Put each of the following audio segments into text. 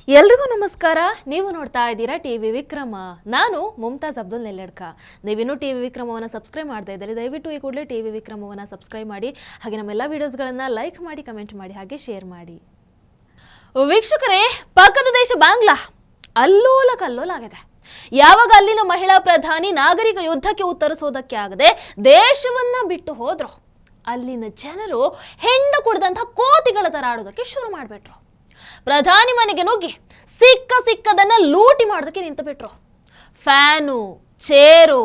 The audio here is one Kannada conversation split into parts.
ಎಲ್ರಿಗೂ ನಮಸ್ಕಾರ. ನೀವು ನೋಡ್ತಾ ಇದ್ದೀರಾ ಟಿವಿ ವಿಕ್ರಮ. ನಾನು ಮುಮ್ತಾಜ್ ಅಬ್ದುಲ್ ನೆಲ್ಲೆಡ್ಕ. ನೀವಿನ್ನೂ ಟಿವಿ ವಿಕ್ರಮವನ್ನು ಸಬ್ಸ್ಕ್ರೈಬ್ ಮಾಡ್ತಾ ಇದ್ದರೆ ದಯವಿಟ್ಟು ಈ ಕೂಡಲೇ ಟಿವಿ ವಿಕ್ರಮವನ್ನು ಸಬ್ಸ್ಕ್ರೈಬ್ ಮಾಡಿ. ಹಾಗೆ ನಮ್ಮೆಲ್ಲ ವಿಡಿಯೋಸ್ಗಳನ್ನು ಲೈಕ್ ಮಾಡಿ, ಕಮೆಂಟ್ ಮಾಡಿ, ಹಾಗೆ ಶೇರ್ ಮಾಡಿ. ವೀಕ್ಷಕರೇ, ಪಕ್ಕದ ದೇಶ ಬಾಂಗ್ಲಾ ಅಲ್ಲೋಲ ಕಲ್ಲೋಲ ಆಗಿದೆ. ಯಾವಾಗ ಅಲ್ಲಿನ ಮಹಿಳಾ ಪ್ರಧಾನಿ ನಾಗರಿಕ ಯುದ್ಧಕ್ಕೆ ಉತ್ತರಿಸೋದಕ್ಕೆ ಆಗದೆ ದೇಶವನ್ನ ಬಿಟ್ಟು ಹೋದ್ರು, ಅಲ್ಲಿನ ಜನರು ಹೆಣ್ಣು ಕುಡಿದಂತಹ ಕೋತಿಗಳ ತರ ಆಡೋದಕ್ಕೆ ಶುರು ಮಾಡಿಬಿಟ್ರು. ಪ್ರಧಾನಿ ಮನೆಗೆ ನುಗ್ಗಿ ಸಿಕ್ಕದನ್ನ ಲೂಟಿ ಮಾಡೋದಕ್ಕೆ ನಿಂತು ಬಿಟ್ರು. ಫ್ಯಾನು, ಚೇರು,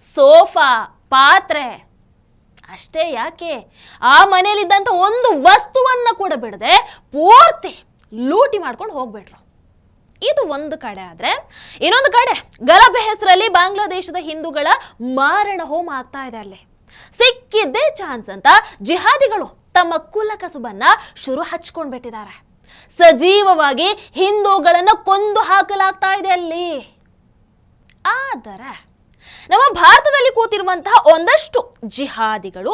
ಸೋಫಾ, ಪಾತ್ರೆ ಅಷ್ಟೇ ಯಾಕೆ, ಆ ಮನೆಯಲ್ಲಿದ್ದಂಥ ಒಂದು ವಸ್ತುವನ್ನ ಕೂಡ ಬಿಡದೆ ಪೂರ್ತಿ ಲೂಟಿ ಮಾಡ್ಕೊಂಡು ಹೋಗ್ಬಿಟ್ರು. ಇದು ಒಂದು ಕಡೆ ಆದ್ರೆ, ಇನ್ನೊಂದು ಕಡೆ ಗಲಭೆ ಹೆಸರಲ್ಲಿ ಬಾಂಗ್ಲಾದೇಶದ ಹಿಂದೂಗಳ ಮಾರಣ ಹೋಮ ಆಗ್ತಾ ಇದೆ. ಅಲ್ಲಿ ಸಿಕ್ಕಿದ್ದೇ ಚಾನ್ಸ್ ಅಂತ ಜಿಹಾದಿಗಳು ತಮ್ಮ ಕುಲ ಕಸುಬನ್ನ ಶುರು ಹಚ್ಕೊಂಡ್ಬಿಟ್ಟಿದ್ದಾರೆ. ಸಜೀವವಾಗಿ ಹಿಂದೂಗಳನ್ನ ಕೊಂದು ಹಾಕಲಾಗ್ತಾ ಇದೆ ಅಲ್ಲಿ. ಆದರೆ ನಮ್ಮ ಭಾರತದಲ್ಲಿ ಕೂತಿರುವಂತಹ ಒಂದಷ್ಟು ಜಿಹಾದಿಗಳು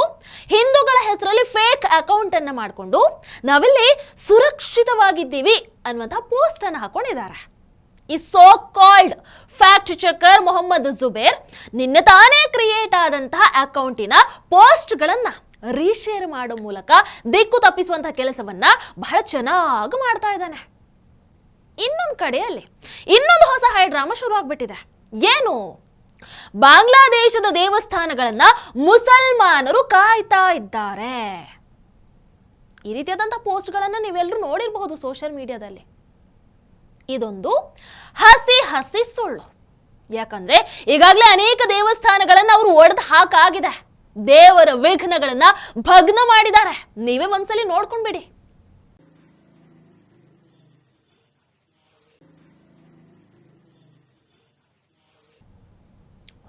ಹಿಂದೂಗಳ ಹೆಸರಲ್ಲಿ ಫೇಕ್ ಅಕೌಂಟ್ ಅನ್ನ ಮಾಡಿಕೊಂಡು ನಾವಿಲ್ಲಿ ಸುರಕ್ಷಿತವಾಗಿದ್ದೀವಿ ಅನ್ನುವಂತಹ ಪೋಸ್ಟ್ ಅನ್ನು ಹಾಕೊಂಡಿದ್ದಾರೆ. ಈ so called fact checker Mohammed Zubair ನಿನ್ನೆ ತಾನೇ ಕ್ರಿಯೇಟ್ ಆದಂತಹ ಅಕೌಂಟಿನ ಪೋಸ್ಟ್ಗಳನ್ನ ರೀಶೇರ್ ಮಾಡೋ ಮೂಲಕ ದಿಕ್ಕು ತಪ್ಪಿಸುವಂತಹ ಕೆಲಸವನ್ನ ಬಹಳ ಚೆನ್ನಾಗಿ ಮಾಡ್ತಾ ಇದ್ದಾನೆ. ಇನ್ನೊಂದು ಕಡೆಯಲ್ಲಿ ಇನ್ನೊಂದು ಹೊಸ ಹೈ ಡ್ರಾಮಾ ಶುರು ಆಗ್ಬಿಟ್ಟಿದೆ. ಏನು? ಬಾಂಗ್ಲಾದೇಶದ ದೇವಸ್ಥಾನಗಳನ್ನ ಮುಸಲ್ಮಾನರು ಕಾಯ್ತಾ ಇದ್ದಾರೆ. ಈ ರೀತಿಯಾದಂತಹ ಪೋಸ್ಟ್ಗಳನ್ನ ನೀವೆಲ್ಲರೂ ನೋಡಿರಬಹುದು ಸೋಷಿಯಲ್ ಮೀಡಿಯಾದಲ್ಲಿ. ಇದೊಂದು ಹಸಿ ಸುಳ್ಳು. ಯಾಕಂದ್ರೆ ಈಗಾಗಲೇ ಅನೇಕ ದೇವಸ್ಥಾನಗಳನ್ನ ಅವರು ಒಡೆದು ಹಾಕಾಗಿದೆ. ದೇವರ ವಿಘ್ನಗಳನ್ನ ಭಗ್ನ ಮಾಡಿದ್ದಾರೆ. ನೀವೇ ಒಂದ್ಸಲಿ ನೋಡ್ಕೊಂಡ್ಬಿಡಿ.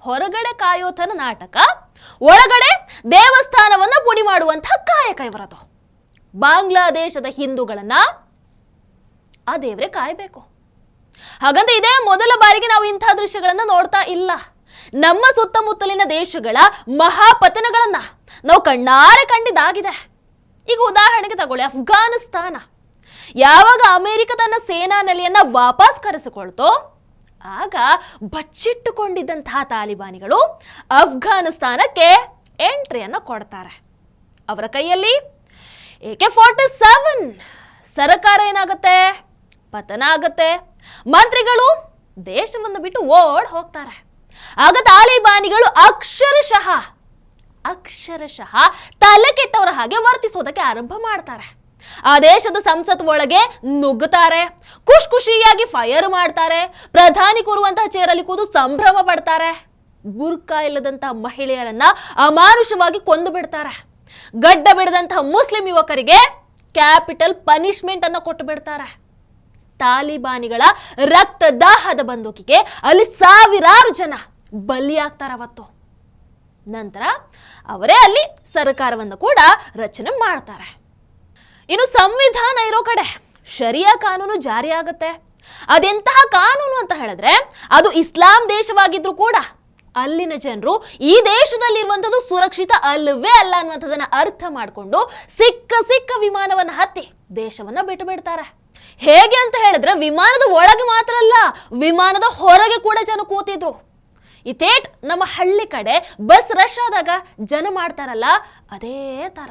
ಹೊರಗಡೆ ಕಾಯೋತನ ನಾಟಕ, ಒಳಗಡೆ ದೇವಸ್ಥಾನವನ್ನ ಪುಡಿ ಮಾಡುವಂತಹ ಕಾಯಕ ಇವರದು. ಬಾಂಗ್ಲಾದೇಶದ ಹಿಂದೂಗಳನ್ನ ಆ ದೇವರೇ ಕಾಯಬೇಕು. ಹಾಗಂತ ಇದೇ ಮೊದಲ ಬಾರಿಗೆ ನಾವು ಇಂತಹ ದೃಶ್ಯಗಳನ್ನ ನೋಡ್ತಾ ಇಲ್ಲ. ನಮ್ಮ ಸುತ್ತಮುತ್ತಲಿನ ದೇಶಗಳ ಮಹಾಪತನಗಳನ್ನ ನಾವು ಕಣ್ಣಾರೆ ಕಂಡಿದ್ದಾಗಿದೆ. ಈಗ ಉದಾಹರಣೆಗೆ ತಗೊಳ್ಳಿ, ಅಫ್ಘಾನಿಸ್ತಾನ. ಯಾವಾಗ ಅಮೆರಿಕ ತನ್ನ ಸೇನಾ ನೆಲೆಯನ್ನ ವಾಪಸ್ ಕರೆಸಿಕೊಳ್ತೋ, ಆಗ ಬಚ್ಚಿಟ್ಟುಕೊಂಡಿದ್ದಂತಹ ತಾಲಿಬಾನಿಗಳು ಅಫ್ಘಾನಿಸ್ತಾನಕ್ಕೆ ಎಂಟ್ರಿಯನ್ನ ಕೊಡ್ತಾರೆ. ಅವರ ಕೈಯಲ್ಲಿ AK-47. ಸರ್ಕಾರ ಏನಾಗುತ್ತೆ? ಪತನ ಆಗತ್ತೆ. ಮಂತ್ರಿಗಳು ದೇಶವನ್ನು ಬಿಟ್ಟು ಓಡ್ ಹೋಗ್ತಾರೆ. ಆಗ ತಾಲಿಬಾನಿಗಳು ಅಕ್ಷರಶಃ ತಲೆ ಕೆಟ್ಟವರ ಹಾಗೆ ವರ್ತಿಸೋದಕ್ಕೆ ಆರಂಭ ಮಾಡ್ತಾರೆ. ಆ ದೇಶದ ಸಂಸತ್ ಒಳಗೆ ನುಗ್ಗುತ್ತಾರೆ, ಖುಷಿಯಾಗಿ ಫೈರ್ ಮಾಡ್ತಾರೆ, ಪ್ರಧಾನಿ ಕೂರುವಂತಹ ಚೇರಲ್ಲಿ ಕೂತು ಸಂಭ್ರಮ ಪಡ್ತಾರೆ. ಬುರ್ಕಾ ಇಲ್ಲದಂತಹ ಮಹಿಳೆಯರನ್ನ ಅಮಾನುಷವಾಗಿ ಕೊಂದು ಬಿಡ್ತಾರೆ. ಗಡ್ಡ ಬಿಡದಂತಹ ಮುಸ್ಲಿಂ ಯುವಕರಿಗೆ ಕ್ಯಾಪಿಟಲ್ ಪನಿಷ್ಮೆಂಟ್ ಅನ್ನು ಕೊಟ್ಟು ಬಿಡ್ತಾರೆ. ತಾಲಿಬಾನಿಗಳ ರಕ್ತದಾಹದ ಬಂದೂಕಿಗೆ ಅಲ್ಲಿ ಸಾವಿರಾರು ಜನ ಬಲಿಯಾಗ್ತಾರೆ ಅವತ್ತು. ನಂತರ ಅವರೇ ಅಲ್ಲಿ ಸರ್ಕಾರವನ್ನು ಕೂಡ ರಚನೆ ಮಾಡ್ತಾರೆ. ಇನ್ನು ಸಂವಿಧಾನ ಇರೋ ಕಡೆ ಶರಿಯಾ ಕಾನೂನು ಜಾರಿಯಾಗುತ್ತೆ. ಅದೆಂತಹ ಕಾನೂನು ಅಂತ ಹೇಳಿದ್ರೆ, ಅದು ಇಸ್ಲಾಂ ದೇಶವಾಗಿದ್ರು ಕೂಡ ಅಲ್ಲಿನ ಜನರು ಈ ದೇಶದಲ್ಲಿರುವಂಥದ್ದು ಸುರಕ್ಷಿತ ಅಲ್ಲವೇ ಅಲ್ಲ ಅನ್ನುವಂಥದ್ದನ್ನ ಅರ್ಥ ಮಾಡಿಕೊಂಡು ಸಿಕ್ಕ ವಿಮಾನವನ್ನು ಹತ್ತಿ ದೇಶವನ್ನ ಬಿಟ್ಟು ಬಿಡ್ತಾರೆ. ಹೇಗೆ ಅಂತ ಹೇಳಿದ್ರೆ, ವಿಮಾನದ ಒಳಗೆ ಮಾತ್ರ ಅಲ್ಲ, ವಿಮಾನದ ಹೊರಗೆ ಕೂಡ ಜನ ಕೂತಿದ್ರು. ಈ ಥೇಟ್ ನಮ್ಮ ಹಳ್ಳಿ ಕಡೆ ಬಸ್ ರಶ್ ಆದಾಗ ಜನ ಮಾಡ್ತಾರಲ್ಲ, ಅದೇ ತರ.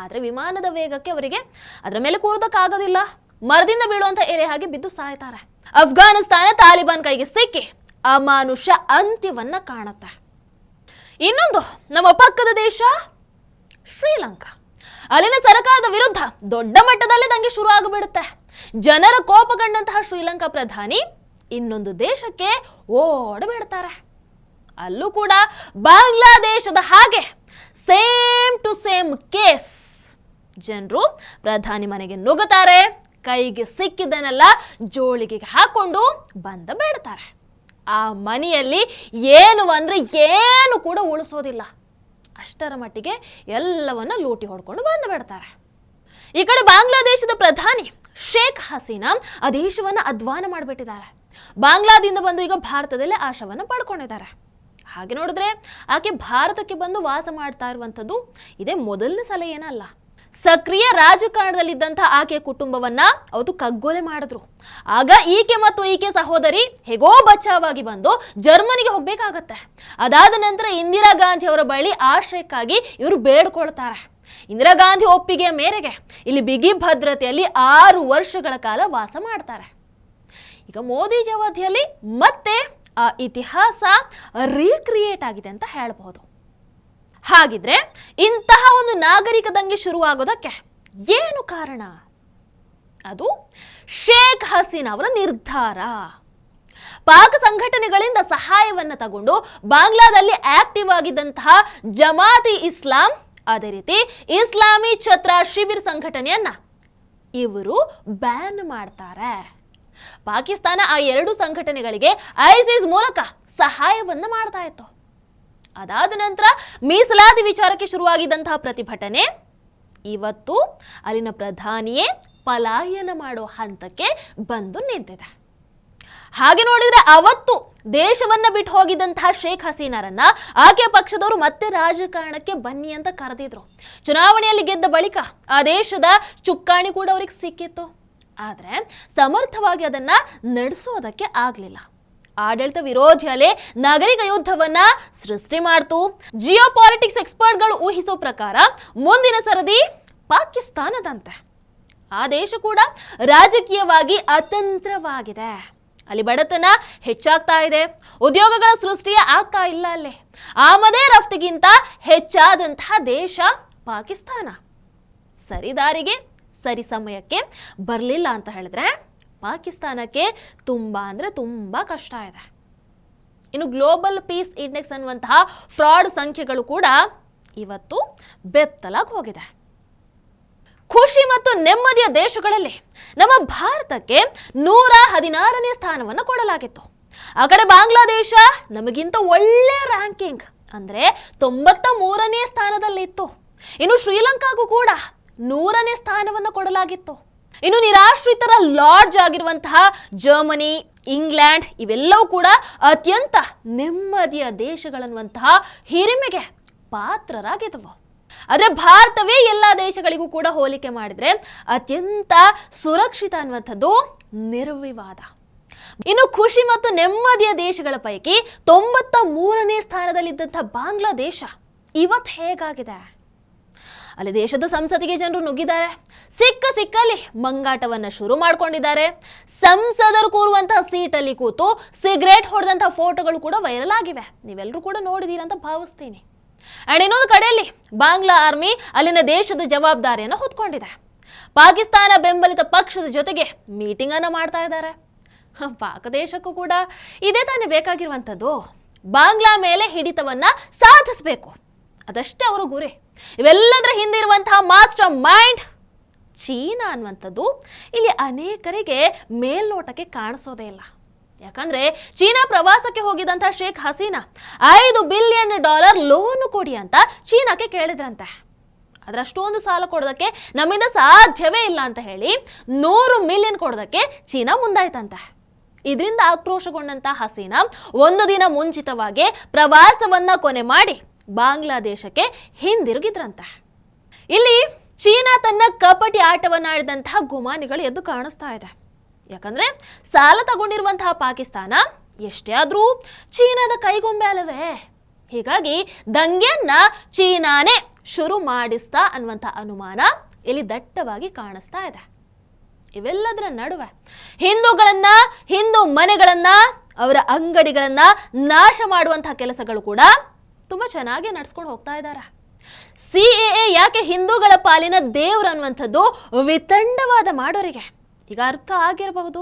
ಆದ್ರೆ ವಿಮಾನದ ವೇಗಕ್ಕೆ ಅವರಿಗೆ ಅದರ ಮೇಲೆ ಕೂರೋದಕ್ಕಾಗೋದಿಲ್ಲ. ಮರದಿಂದ ಬೀಳುವಂತ ಎರೆ ಹಾಗೆ ಬಿದ್ದು ಸಾಯ್ತಾರೆ. ಅಫ್ಘಾನಿಸ್ತಾನ ತಾಲಿಬಾನ್ ಕೈಗೆ ಸಿಕ್ಕಿ ಅಮಾನುಷ ಅಂತ್ಯವನ್ನ ಕಾಣುತ್ತೆ. ಇನ್ನೊಂದು ನಮ್ಮ ಪಕ್ಕದ ದೇಶ ಶ್ರೀಲಂಕಾ. ಅಲ್ಲಿನ ಸರ್ಕಾರದ ವಿರುದ್ಧ ದೊಡ್ಡ ಮಟ್ಟದಲ್ಲಿ ದಂಗೆ ಶುರು ಆಗಿಬಿಡುತ್ತೆ. ಜನರ ಕೋಪಗೊಂಡಂತಹ ಶ್ರೀಲಂಕಾ ಪ್ರಧಾನಿ ಇನ್ನೊಂದು ದೇಶಕ್ಕೆ ಓಡಬಿಡ್ತಾರೆ. ಅಲ್ಲೂ ಕೂಡ ಬಾಂಗ್ಲಾದೇಶದ ಹಾಗೆ ಸೇಮ್ ಟು ಸೇಮ್ ಕೇಸ್. ಜನರು ಪ್ರಧಾನಿ ಮನೆಗೆ ನುಗ್ಗುತ್ತಾರೆ, ಕೈಗೆ ಸಿಕ್ಕಿದ್ದನ್ನೆಲ್ಲ ಜೋಳಿಗೆಗೆ ಹಾಕೊಂಡು ಬಂದ ಬೇಡ್ತಾರೆ. ಆ ಮನೆಯಲ್ಲಿ ಏನು ಕೂಡ ಉಳಿಸೋದಿಲ್ಲ. ಅಷ್ಟರ ಮಟ್ಟಿಗೆ ಎಲ್ಲವನ್ನ ಲೂಟಿ ಹೊಡ್ಕೊಂಡು ಬಂದು ಬಿಡ್ತಾರೆ. ಈ ಕಡೆ ಬಾಂಗ್ಲಾದೇಶದ ಪ್ರಧಾನಿ ಶೇಖ್ ಹಸೀನಾ ಆ ದೇಶವನ್ನ ಅಧ್ವಾನ ಮಾಡಿಬಿಟ್ಟಿದ್ದಾರೆ. ಬಾಂಗ್ಲಾದಿಂದ ಬಂದು ಈಗ ಭಾರತದಲ್ಲೇ ಆಶಾವನ್ನ ಪಡ್ಕೊಂಡಿದ್ದಾರೆ. ಹಾಗೆ ನೋಡಿದ್ರೆ ಆಕೆ ಭಾರತಕ್ಕೆ ಬಂದು ವಾಸ ಮಾಡ್ತಾ ಇರುವಂಥದ್ದು ಇದೇ ಮೊದಲನೇ ಸಲ ಏನಲ್ಲ. ಸಕ್ರಿಯ ರಾಜಕಾರಣದಲ್ಲಿದ್ದಂಥ ಆಕೆಯ ಕುಟುಂಬವನ್ನ ಅವತ್ತು ಕಗ್ಗೊಲೆ ಮಾಡಿದ್ರು. ಆಗ ಈಕೆ ಮತ್ತು ಈಕೆ ಸಹೋದರಿ ಹೇಗೋ ಬಚಾವಾಗಿ ಬಂದು ಜರ್ಮನಿಗೆ ಹೋಗ್ಬೇಕಾಗತ್ತೆ. ಅದಾದ ನಂತರ ಇಂದಿರಾ ಗಾಂಧಿ ಅವರ ಬಳಿ ಆಶ್ರಯಕ್ಕಾಗಿ ಇವರು ಬೇಡ್ಕೊಳ್ತಾರೆ. ಇಂದಿರಾ ಗಾಂಧಿ ಒಪ್ಪಿಗೆಯ ಮೇರೆಗೆ ಇಲ್ಲಿ ಬಿಗಿ ಭದ್ರತೆಯಲ್ಲಿ 6 ವರ್ಷಗಳ ಕಾಲ ವಾಸ ಮಾಡ್ತಾರೆ. ಈಗ ಮೋದಿಜಿ ಅವಧಿಯಲ್ಲಿ ಮತ್ತೆ ಆ ಇತಿಹಾಸ ರೀಕ್ರಿಯೇಟ್ ಆಗಿದೆ ಅಂತ ಹೇಳಬಹುದು. ಹಾಗಿದ್ರೆ ಇಂತಹ ಒಂದು ನಾಗರಿಕ ದಂಗೆ ಶುರುವಾಗೋದಕ್ಕೆ ಏನು ಕಾರಣ? ಅದು ಶೇಖ್ ಹಸೀನಾ ಅವರ ನಿರ್ಧಾರ. ಪಾಕ್ ಸಂಘಟನೆಗಳಿಂದ ಸಹಾಯವನ್ನ ತಗೊಂಡು ಬಾಂಗ್ಲಾದಲ್ಲಿ ಆಕ್ಟಿವ್ ಆಗಿದ್ದಂತಹ ಜಮಾತಿ ಇಸ್ಲಾಂ, ಅದೇ ರೀತಿ ಇಸ್ಲಾಮಿ ಛತ್ರ ಶಿಬಿರ್ ಸಂಘಟನೆಯನ್ನ ಇವರು ಬ್ಯಾನ್ ಮಾಡ್ತಾರೆ. ಪಾಕಿಸ್ತಾನ ಆ 2 ಸಂಘಟನೆಗಳಿಗೆ ಐಸಿಸ್ ಮೂಲಕ ಸಹಾಯವನ್ನ ಮಾಡ್ತಾ ಇತ್ತು. ಅದಾದ ನಂತರ ಮೀಸಲಾತಿ ವಿಚಾರಕ್ಕೆ ಶುರುವಾಗಿದ್ದಂತಹ ಪ್ರತಿಭಟನೆ ಇವತ್ತು ಅಲ್ಲಿನ ಪ್ರಧಾನಿಯೇ ಪಲಾಯನ ಮಾಡೋ ಹಂತಕ್ಕೆ ಬಂದು ನಿಂತಿದೆ. ಹಾಗೆ ನೋಡಿದ್ರೆ ಅವತ್ತು ದೇಶವನ್ನ ಬಿಟ್ಟು ಹೋಗಿದ್ದಂತಹ ಶೇಖ್ ಹಸೀನಾರನ್ನ ಆಕೆ ಪಕ್ಷದವರು ಮತ್ತೆ ರಾಜಕಾರಣಕ್ಕೆ ಬನ್ನಿ ಅಂತ ಕರೆದಿದ್ರು. ಚುನಾವಣೆಯಲ್ಲಿ ಗೆದ್ದ ಬಳಿಕ ಆ ದೇಶದ ಚುಕ್ಕಾಣಿ ಕೂಡ ಅವ್ರಿಗೆ ಸಿಕ್ಕಿತ್ತು. ಆದ್ರೆ ಸಮರ್ಥವಾಗಿ ಅದನ್ನ ನಡೆಸೋದಕ್ಕೆ ಆಗ್ಲಿಲ್ಲ. ಆಡಳಿತ ವಿರೋಧಿ ಅಲೆ ನಾಗರಿಕ ಯುದ್ಧವನ್ನ ಸೃಷ್ಟಿ ಮಾಡ್ತು. ಜಿಯೋ ಪಾಲಿಟಿಕ್ಸ್ ಎಕ್ಸ್ಪರ್ಟ್ಗಳು ಊಹಿಸೋ ಪ್ರಕಾರ ಮುಂದಿನ ಸರದಿ ಪಾಕಿಸ್ತಾನದಂತೆ. ಆ ದೇಶ ಕೂಡ ರಾಜಕೀಯವಾಗಿ ಅತಂತ್ರವಾಗಿದೆ. ಅಲ್ಲಿ ಬಡತನ ಹೆಚ್ಚಾಗ್ತಾ ಇದೆ, ಉದ್ಯೋಗಗಳ ಸೃಷ್ಟಿಯ ಆಗ್ತಾ ಇಲ್ಲ. ಅಲ್ಲೇ ಆಮದೇ ರಫ್ತಿಗಿಂತ ಹೆಚ್ಚಾದಂತಹ ದೇಶ ಪಾಕಿಸ್ತಾನ. ಸರಿದಾರಿಗೆ ಸರಿ ಸಮಯಕ್ಕೆ ಬರಲಿಲ್ಲ ಅಂತ ಹೇಳಿದ್ರೆ ಪಾಕಿಸ್ತಾನಕ್ಕೆ ತುಂಬಾ ಅಂದ್ರೆ ತುಂಬಾ ಕಷ್ಟ ಇದೆ. ಇನ್ನು ಗ್ಲೋಬಲ್ ಪೀಸ್ ಇಂಡೆಕ್ಸ್ ಅನ್ನುವಂತಹ ಫ್ರಾಡ್ ಸಂಖ್ಯೆಗಳು ಕೂಡ ಇವತ್ತು ಬೆತ್ತಲಾಗಿ ಹೋಗಿದೆ. ಖುಷಿ ಮತ್ತು ನೆಮ್ಮದಿಯ ದೇಶಗಳಲ್ಲಿ ನಮ್ಮ ಭಾರತಕ್ಕೆ 116ನೇ ಸ್ಥಾನವನ್ನು ಕೊಡಲಾಗಿತ್ತು. ಆ ಕಡೆ ಬಾಂಗ್ಲಾದೇಶ ನಮಗಿಂತ ಒಳ್ಳೆ ರ್ಯಾಂಕಿಂಗ್ ಅಂದ್ರೆ 93ನೇ ಸ್ಥಾನದಲ್ಲಿತ್ತು. ಇನ್ನು ಶ್ರೀಲಂಕಾಗೂ ಕೂಡ 100ನೇ ಸ್ಥಾನವನ್ನು ಕೊಡಲಾಗಿತ್ತು. ಇನ್ನು ನಿರಾಶ್ರಿತರ ಲಾಡ್ಜ್ ಆಗಿರುವಂತಹ ಜರ್ಮನಿ, ಇಂಗ್ಲೆಂಡ್ ಇವೆಲ್ಲವೂ ಕೂಡ ಅತ್ಯಂತ ನೆಮ್ಮದಿಯ ದೇಶಗಳನ್ನುವಂತಹ ಹಿರಿಮೆಗೆ ಪಾತ್ರರಾಗಿದ್ದವು. ಆದ್ರೆ ಭಾರತವೇ ಎಲ್ಲ ದೇಶಗಳಿಗೂ ಕೂಡ ಹೋಲಿಕೆ ಮಾಡಿದ್ರೆ ಅತ್ಯಂತ ಸುರಕ್ಷಿತ ಅನ್ನುವಂಥದ್ದು ನಿರ್ವಿವಾದ. ಇನ್ನು ಖುಷಿ ಮತ್ತು ನೆಮ್ಮದಿಯ ದೇಶಗಳ ಪೈಕಿ 93ನೇ ಸ್ಥಾನದಲ್ಲಿದ್ದಂತಹ ಬಾಂಗ್ಲಾದೇಶ ಇವತ್ತು ಹೇಗಾಗಿದೆ? ಅಲ್ಲಿ ದೇಶದ ಸಂಸತ್ತಿಗೆ ಜನರು ನುಗ್ಗಿದ್ದಾರೆ. ಸಿಕ್ಕಲ್ಲಿ ಮಂಗಾಟವನ್ನ ಶುರು ಮಾಡ್ಕೊಂಡಿದ್ದಾರೆ. ಸಂಸದರು ಕೂರುವಂತಹ ಸೀಟಲ್ಲಿ ಕೂತು ಸಿಗರೇಟ್ ಹೊಡೆದಂತಹ ಫೋಟೋಗಳು ಕೂಡ ವೈರಲ್ ಆಗಿವೆ. ನೀವೆಲ್ಲರೂ ಕೂಡ ನೋಡಿದೀರ ಅಂತ ಭಾವಿಸ್ತೀನಿ. ಅಂಡ್ ಇನ್ನೊಂದು ಕಡೆಯಲ್ಲಿ ಬಾಂಗ್ಲಾ ಆರ್ಮಿ ಅಲ್ಲಿನ ದೇಶದ ಜವಾಬ್ದಾರಿಯನ್ನು ಹೊತ್ಕೊಂಡಿದೆ. ಪಾಕಿಸ್ತಾನ ಬೆಂಬಲಿತ ಪಕ್ಷದ ಜೊತೆಗೆ ಮೀಟಿಂಗ್ ಅನ್ನ ಮಾಡ್ತಾ ಇದ್ದಾರೆ. ಪಾಕ ದೇಶಕ್ಕೂ ಕೂಡ ಇದೇ ತಾನೇ ಬೇಕಾಗಿರುವಂಥದ್ದು. ಬಾಂಗ್ಲಾ ಮೇಲೆ ಹಿಡಿತವನ್ನ ಸಾಧಿಸಬೇಕು, ಅದಷ್ಟೇ ಅವರ ಗುರಿ. ಇವೆಲ್ಲದರ ಹಿಂದೆ ಇರುವಂತಹ ಮಾಸ್ಟರ್ ಮೈಂಡ್ ಚೀನಾ ಅನ್ನುವಂಥದ್ದು ಇಲ್ಲಿ ಅನೇಕರಿಗೆ ಮೇಲ್ನೋಟಕ್ಕೆ ಕಾಣಿಸೋದೇ ಇಲ್ಲ. ಯಾಕಂದ್ರೆ ಚೀನಾ ಪ್ರವಾಸಕ್ಕೆ ಹೋಗಿದಂತಹ ಶೇಖ್ ಹಸೀನಾ $5 ಬಿಲಿಯನ್ ಲೋನ್ ಕೊಡಿ ಅಂತ ಚೀನಾಕ್ಕೆ ಕೇಳಿದ್ರಂತೆ. ಅದರಷ್ಟೊಂದು ಸಾಲ ಕೊಡೋದಕ್ಕೆ ನಮ್ಮಿಂದ ಸಾಧ್ಯವೇ ಇಲ್ಲ ಅಂತ ಹೇಳಿ $100 ಮಿಲಿಯನ್ ಕೊಡೋದಕ್ಕೆ ಚೀನಾ ಮುಂದಾಯ್ತಂತೆ. ಇದರಿಂದ ಆಕ್ರೋಶಗೊಂಡಂತ ಹಸೀನಾ 1 ದಿನ ಮುಂಚಿತವಾಗಿ ಪ್ರವಾಸವನ್ನ ಕೊನೆ ಮಾಡಿ ಬಾಂಗ್ಲಾದೇಶಕ್ಕೆ ಹಿಂದಿರುಗಿದ್ರಂತೆ. ಇಲ್ಲಿ ಚೀನಾ ತನ್ನ ಕಪಟಿ ಆಟವನ್ನಾಡಿದಂತಹ ಗುಮಾನಿಗಳು ಎದ್ದು ಕಾಣಿಸ್ತಾ ಇದೆ. ಯಾಕಂದ್ರೆ ಸಾಲ ತಗೊಂಡಿರುವಂತಹ ಪಾಕಿಸ್ತಾನ ಎಷ್ಟೇ ಆದ್ರೂ ಚೀನಾದ ಕೈಗೊಂಬೆ ಅಲ್ಲವೇ? ಹೀಗಾಗಿ ದಂಗೆಯನ್ನ ಚೀನಾನೇ ಶುರು ಮಾಡಿಸ್ತಾ ಅನ್ನುವಂಥ ಅನುಮಾನ ಇಲ್ಲಿ ದಟ್ಟವಾಗಿ ಕಾಣಿಸ್ತಾ ಇದೆ. ಇವೆಲ್ಲದರ ನಡುವೆ ಹಿಂದೂ ಮನೆಗಳನ್ನ, ಅವರ ಅಂಗಡಿಗಳನ್ನ ನಾಶ ಮಾಡುವಂತಹ ಕೆಲಸಗಳು ಕೂಡ ತುಂಬಾ ಚೆನ್ನಾಗಿ ನಡ್ಸ್ಕೊಂಡು ಹೋಗ್ತಾ ಇದ್ದಾರೆ. CAA ಯಾಕೆ ಹಿಂದೂಗಳ ಪಾಲಿನ ದೇವ್ರು ಅನ್ನುವಂಥದ್ದು ವಿತಂಡವಾದ ಮಾಡೋರಿಗೆ ಈಗ ಅರ್ಥ ಆಗಿರಬಹುದು.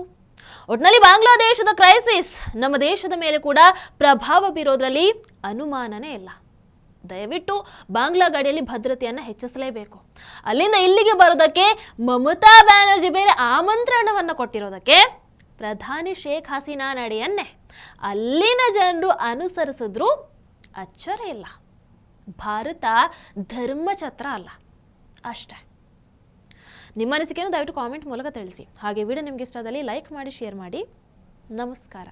ಒಟ್ನಲ್ಲಿ ಬಾಂಗ್ಲಾದೇಶದ ಕ್ರೈಸಿಸ್ ನಮ್ಮ ದೇಶದ ಮೇಲೆ ಕೂಡ ಪ್ರಭಾವ ಬೀರೋದ್ರಲ್ಲಿ ಅನುಮಾನನೇ ಇಲ್ಲ. ದಯವಿಟ್ಟು ಬಾಂಗ್ಲಾ ಗಡಿಯಲ್ಲಿ ಭದ್ರತೆಯನ್ನು ಹೆಚ್ಚಿಸಲೇಬೇಕು. ಅಲ್ಲಿಂದ ಇಲ್ಲಿಗೆ ಬರೋದಕ್ಕೆ ಮಮತಾ ಬ್ಯಾನರ್ಜಿ ಬೇರೆ ಆಮಂತ್ರಣವನ್ನು ಕೊಟ್ಟಿರೋದಕ್ಕೆ ಪ್ರಧಾನಿ ಶೇಖ್ ಹಸೀನಾ ನಡೆಯನ್ನೇ ಅಲ್ಲಿನ ಜನರು ಅನುಸರಿಸಿದ್ರು ಅಚ್ಚರಿ ಇಲ್ಲ. ಭಾರತ ಧರ್ಮಛತ್ರ ಅಲ್ಲ ಅಷ್ಟೇ. ನಿಮ್ಮ ಅನಿಸಿಕೆಯನ್ನು ದಯವಿಟ್ಟು ಕಾಮೆಂಟ್ ಮೂಲಕ ತಿಳಿಸಿ. ಹಾಗೆ ವಿಡಿಯೋ ನಿಮಗೆ ಇಷ್ಟದಲ್ಲಿ ಲೈಕ್ ಮಾಡಿ, ಶೇರ್ ಮಾಡಿ. ನಮಸ್ಕಾರ.